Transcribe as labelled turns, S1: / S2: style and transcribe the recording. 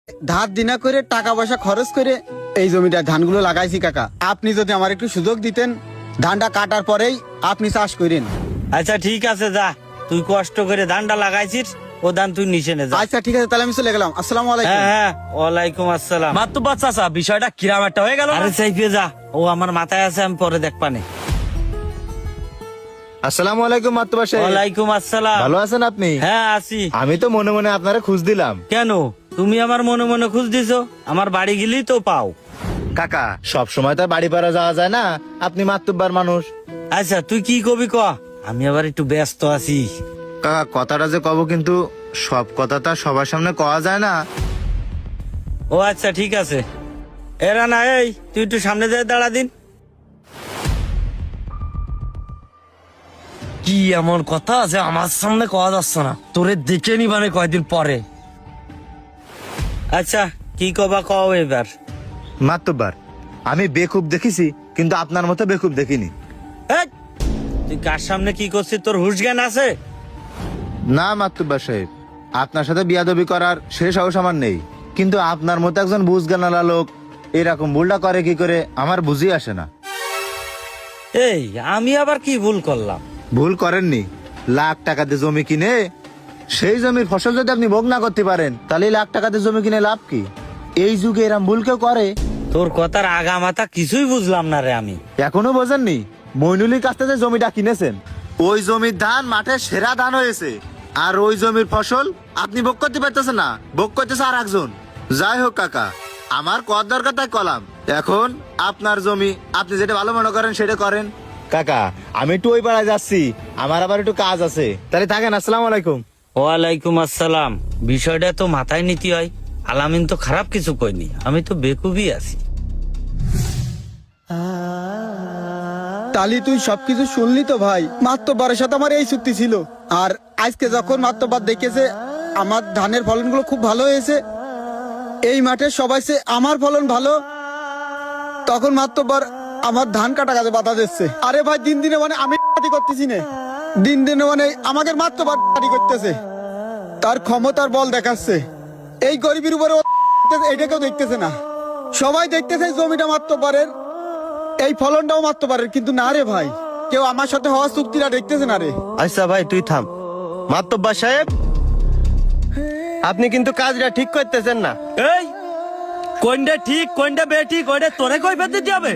S1: ধার দিনা করে টাকা পয়সা খরচ করে এই জমিটা ধানগুলো লাগাইছি কাকা। আপনি যদি আমার একটু সুযোগ দিতেন, ধানটা কাটার পরেই আপনি চাষ করেন।
S2: আচ্ছা ঠিক আছে, যা, তুই কষ্ট করে ধানটা লাগাইছিস, ও ধান তুই নিচে নে যা।
S1: আচ্ছা ঠিক আছে, তাহলে আমি চলে গেলাম। আসসালামু আলাইকুম।
S2: হ্যাঁ হ্যাঁ, ওয়ালাইকুম আসসালাম।
S3: মাতুব্বার চাচা, বিষয়টা কিরাম একটা হয়ে গেল না?
S2: আরে সাইফে যা, ও আমার মাথায় আছে, আমি পরে দেখবানে।
S4: আসসালামু আলাইকুম মাতুব্বার সাহেব।
S2: ওয়ালাইকুম আসসালাম।
S4: ভালো আছেন আপনি?
S2: হ্যাঁ আছি।
S4: আমি তো মনে মনে আপনারে খুঁজ দিলাম।
S2: কেন তুমি আমার মনে মনে খুঁজ দিছো? আমার বাড়ি গেলেই তো পাও।
S4: কাকা, সব সময় তো বাড়ি পাড়া যাওয়া যায় না, আপনি মাতুব্বার মানুষ।
S2: আচ্ছা তুই কি কবি ক, আমি আবার একটু ব্যস্ত আছি।
S4: কাকা, কথাটা যে কব, কিন্তু সব কথা তো আর সবার সামনে কওয়া যায় না।
S2: ও আচ্ছা ঠিক আছে। এরা না, এই তুই একটু সামনে যায় দাঁড়া দিন।
S3: কি এমন কথা আছে আমার সামনে কওয়া যাচ্ছে না? তোরে দেখে নিবানে কয়দিন পরে।
S2: আচ্ছা কি কবা কও এবার।
S4: মাতুব্বার, আমি বেকুব দেখেছি, কিন্তু আপনার মতো বেকুব দেখিনি।
S2: এই, তুই কার সামনে কি করছিস? তোর হুশ জ্ঞান আছে?
S4: না মাতুব্বার সাহেব, আপনার সাথে বিয়াদবি করার সে সাহস আমার নেই, কিন্তু আপনার মতো একজন বুঝগানালা লোক এরকম ভুলটা করে কি করে আমার বুঝি আসে না।
S2: এই আমি আবার কি ভুল করলাম?
S4: ভুল করেননি। লাখ টাকা দিয়ে জমি কিনে সেই জমির ফসল যদি আপনি ভোগ না করতে পারেন, তাহলে লাখ টাকা দিয়ে জমি কিনে লাভ কি? এই যুগে এরম ভুল কেউ করে?
S2: তোর কথার আগা মাথা কিছুই বুঝলাম না রে আমি।
S4: এখনো বোঝেননি? মইনুলির কাছ থেকে যে জমিটা কিনেছেন, ওই জমির ধান মাঠের সেরা ধান হয়েছে, আর ওই জমির ফসল আপনি ভোগ করতে পারতেছেন না, ভোগ করতেছে আর একজন। যাই হোক কাকা, আমার কর দরকার তাই কলাম। এখন আপনার জমি, আপনি যেটা ভালো মনে করেন সেটা করেন। কাকা, আমি একটু ওই পাড়ায় যাচ্ছি, আমার আবার একটু কাজ আছে, তাহলে থাকেন। আসসালামু আলাইকুম।
S2: ওয়ালাইকুম আসসালাম। বিষয়টা তো মাথায় নিতে হয়। আলামিন তো খারাপ কিছু কইনি, আমি তো বেকুবই আছি।
S1: তালি তুই সবকিছু শুনলি তো ভাই? মাত্তবারের সাথে আমার এই চুক্তি ছিল, আর আজকে যখন মাত্তবার দেখেছে আমার ধানের ফলনগুলো খুব ভালো হয়েছে, এই মাঠে সবাই সে আমার ফলন ভালো, তখন মাত্তবার আমার ধান কাটা কাজে বাধা দিচ্ছে। আরে ভাই, দিন দিনে মানে আমি পার্টি করতেছি না, দিন দিনে মানে আমাকে মাত্তবার পার্টি করতেছে, তার ক্ষমতার বল দেখাচ্ছে। এই গরিবের উপরে এইটা কেউ দেখতেছে না, সবাই দেখতেছে জমিটা মাত্তবারের, এই ফলনটাও মাত্তবারের, কিন্তু না রে ভাই, কেউ আমার সাথে হওয়া চুক্তিটা দেখতেছে না রে।
S5: আচ্ছা ভাই, তুই থাম। মাতব্বার সাহেব, আপনি কিন্তু কাজটা ঠিক করতেছেন না।
S3: এই কোনটা ঠিক কোনটা বেঠিক ওইটা তোরে কই দিতে হবে?